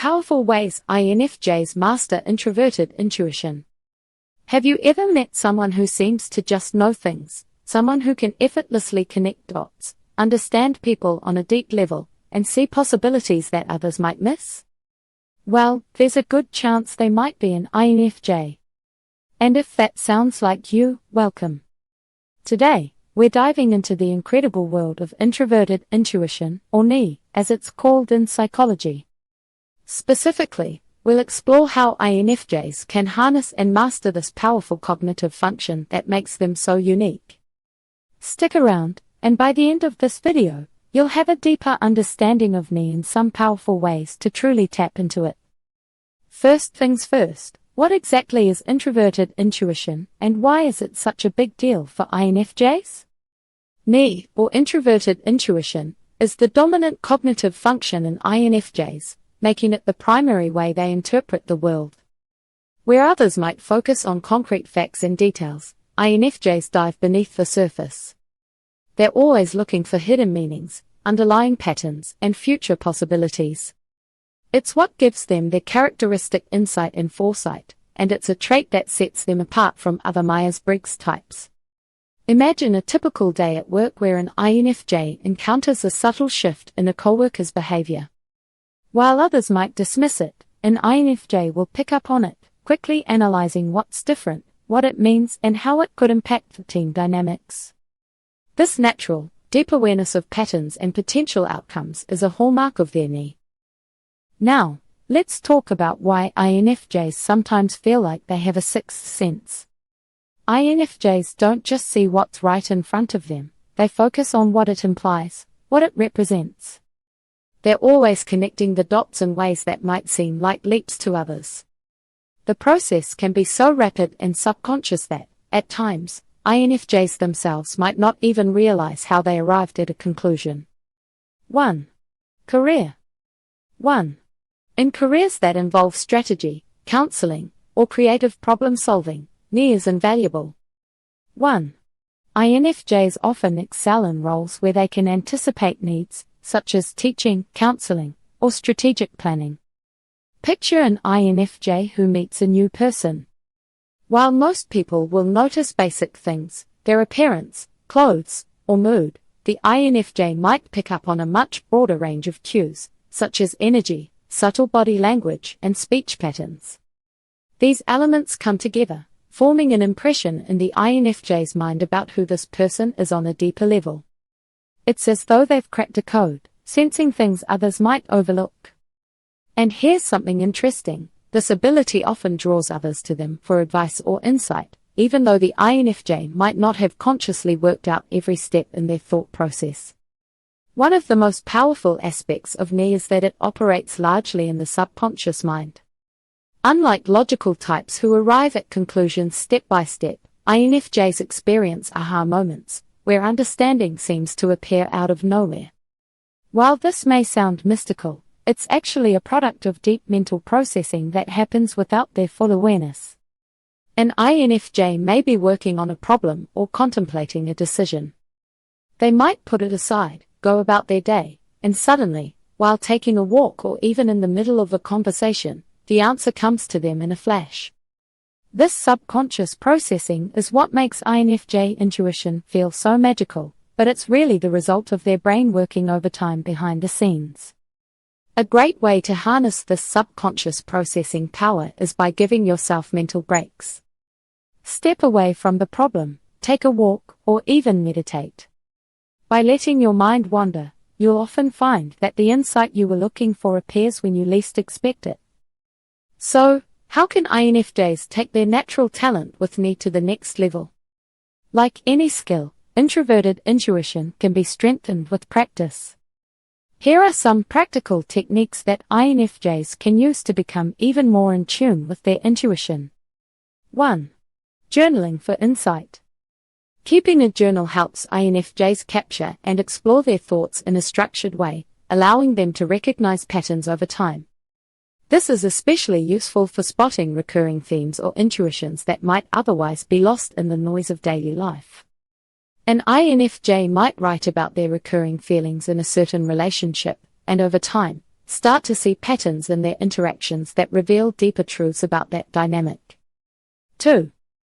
powerful ways INFJs master introverted intuition. Have you ever met someone who seems to just know things, someone who can effortlessly connect dots, understand people on a deep level, and see possibilities that others might miss? Well, there's a good chance they might be an INFJ. And if that sounds like you, welcome. Today, we're diving into the incredible world of introverted intuition, or INI, as it's called in psychology. Specifically, we'll explore how INFJs can harness and master this powerful cognitive function that makes them so unique. Stick around, and by the end of this video, you'll have a deeper understanding of INI and some powerful ways to truly tap into it. First things first, what exactly is introverted intuition, and why is it such a big deal for INFJs? INI, or introverted intuition, is the dominant cognitive function in INFJs, making it the primary way they interpret the world. Where others might focus on concrete facts and details, INFJs dive beneath the surface. They're always looking for hidden meanings, underlying patterns, and future possibilities. It's what gives them their characteristic insight and foresight, and it's a trait that sets them apart from other Myers-Briggs types. Imagine a typical day at work where an INFJ encounters a subtle shift in a coworker's behavior. While others might dismiss it, an INFJ will pick up on it, quickly analyzing what's different, what it means, and how it could impact the team dynamics. This natural, deep awareness of patterns and potential outcomes is a hallmark of their INI. Now, let's talk about why INFJs sometimes feel like they have a sixth sense. INFJs don't just see what's right in front of them, they focus on what it implies, what it represents. They're always connecting the dots in ways that might seem like leaps to others. The process can be so rapid and subconscious that, at times, INFJs themselves might not even realize how they arrived at a conclusion. 1. Career. 1. In careers that involve strategy, counseling, or creative problem-solving, INI is invaluable. 1. INFJs often excel in roles where they can anticipate needs, such as teaching, counseling, or strategic planning. Picture an INFJ who meets a new person. While most people will notice basic things, their appearance, clothes, or mood, the INFJ might pick up on a much broader range of cues, such as energy, subtle body language, and speech patterns. These elements come together, forming an impression in the INFJ's mind about who this person is on a deeper level. It's as though they've cracked a code, sensing things others might overlook. And here's something interesting. This ability often draws others to them for advice or insight, even though the INFJ might not have consciously worked out every step in their thought process. One of the most powerful aspects of INI is that it operates largely in the subconscious mind. Unlike logical types who arrive at conclusions step by step, INFJs experience aha moments, where understanding seems to appear out of nowhere. While this may sound mystical, it's actually a product of deep mental processing that happens without their full awareness. An INFJ may be working on a problem or contemplating a decision. They might put it aside, go about their day, and suddenly, while taking a walk or even in the middle of a conversation, the answer comes to them in a flash. This subconscious processing is what makes INFJ intuition feel so magical, but it's really the result of their brain working overtime behind the scenes. A great way to harness this subconscious processing power is by giving yourself mental breaks. Step away from the problem, take a walk, or even meditate. By letting your mind wander, you'll often find that the insight you were looking for appears when you least expect it. So, how can INFJs take their natural talent with INI to the next level? Like any skill, introverted intuition can be strengthened with practice. Here are some practical techniques that INFJs can use to become even more in tune with their intuition. 1. Journaling for insight. Keeping a journal helps INFJs capture and explore their thoughts in a structured way, allowing them to recognize patterns over time. This is especially useful for spotting recurring themes or intuitions that might otherwise be lost in the noise of daily life. An INFJ might write about their recurring feelings in a certain relationship, and over time, start to see patterns in their interactions that reveal deeper truths about that dynamic. 2.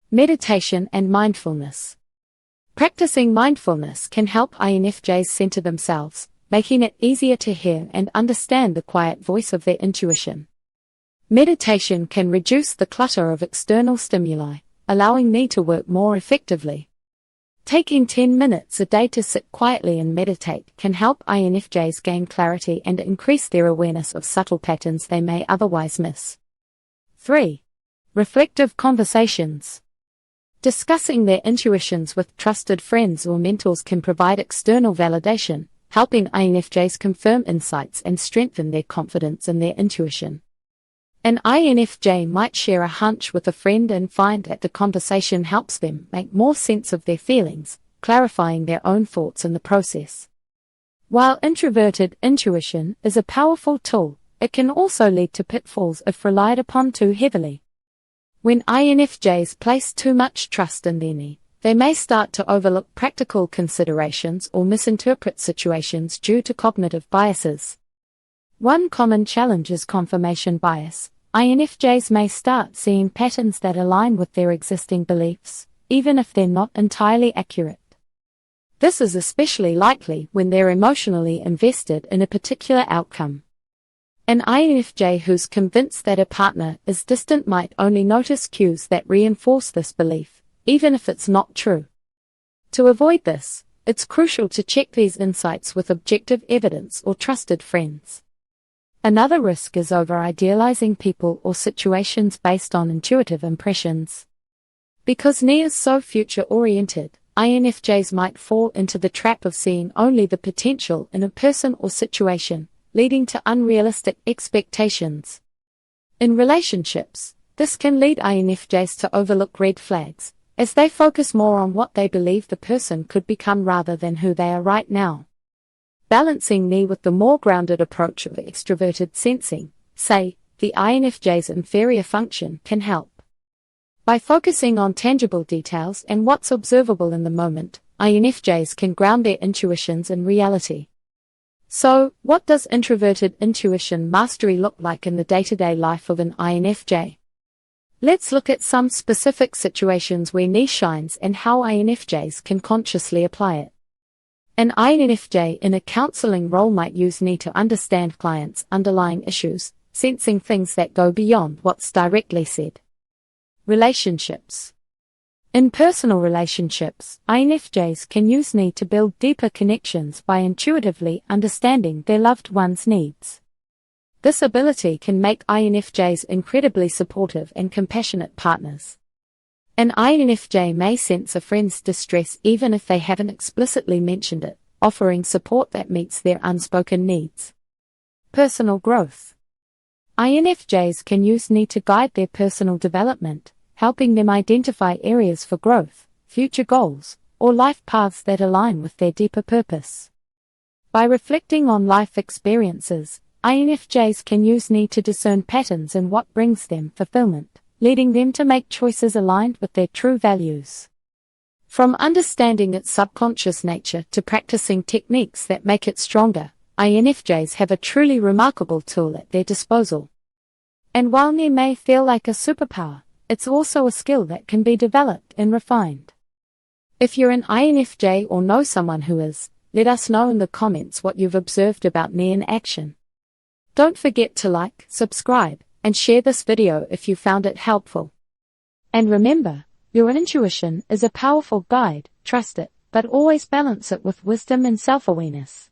Meditation and mindfulness. Practicing mindfulness can help INFJs center themselves, making it easier to hear and understand the quiet voice of their intuition. Meditation can reduce the clutter of external stimuli, allowing me to work more effectively. Taking 10 minutes a day to sit quietly and meditate can help INFJs gain clarity and increase their awareness of subtle patterns they may otherwise miss. 3. Reflective conversations. Discussing their intuitions with trusted friends or mentors can provide external validation, helping INFJs confirm insights and strengthen their confidence in their intuition. An INFJ might share a hunch with a friend and find that the conversation helps them make more sense of their feelings, clarifying their own thoughts in the process. While introverted intuition is a powerful tool, it can also lead to pitfalls if relied upon too heavily. When INFJs place too much trust in their knee, they may start to overlook practical considerations or misinterpret situations due to cognitive biases. One common challenge is confirmation bias. INFJs may start seeing patterns that align with their existing beliefs, even if they're not entirely accurate. This is especially likely when they're emotionally invested in a particular outcome. An INFJ who's convinced that a partner is distant might only notice cues that reinforce this belief, even if it's not true. To avoid this, it's crucial to check these insights with objective evidence or trusted friends. Another risk is over-idealizing people or situations based on intuitive impressions. Because NE is so future-oriented, INFJs might fall into the trap of seeing only the potential in a person or situation, leading to unrealistic expectations. In relationships, this can lead INFJs to overlook red flags, as they focus more on what they believe the person could become rather than who they are right now. Balancing NE with the more grounded approach of extroverted sensing, say, the INFJ's inferior function, can help. By focusing on tangible details and what's observable in the moment, INFJs can ground their intuitions in reality. So, what does introverted intuition mastery look like in the day-to-day life of an INFJ? Let's look at some specific situations where NE shines and how INFJs can consciously apply it. An INFJ in a counseling role might use NE to understand clients' underlying issues, sensing things that go beyond what's directly said. Relationships. In personal relationships, INFJs can use NE to build deeper connections by intuitively understanding their loved one's needs. This ability can make INFJs incredibly supportive and compassionate partners. An INFJ may sense a friend's distress even if they haven't explicitly mentioned it, offering support that meets their unspoken needs. Personal growth. INFJs can use NE to guide their personal development, helping them identify areas for growth, future goals, or life paths that align with their deeper purpose. By reflecting on life experiences, INFJs can use NE to discern patterns in what brings them fulfillment, leading them to make choices aligned with their true values. From understanding its subconscious nature to practicing techniques that make it stronger, INFJs have a truly remarkable tool at their disposal. And while NE may feel like a superpower, it's also a skill that can be developed and refined. If you're an INFJ or know someone who is, let us know in the comments what you've observed about NE in action. Don't forget to like, subscribe, and share this video if you found it helpful. And remember, your intuition is a powerful guide, trust it, but always balance it with wisdom and self-awareness.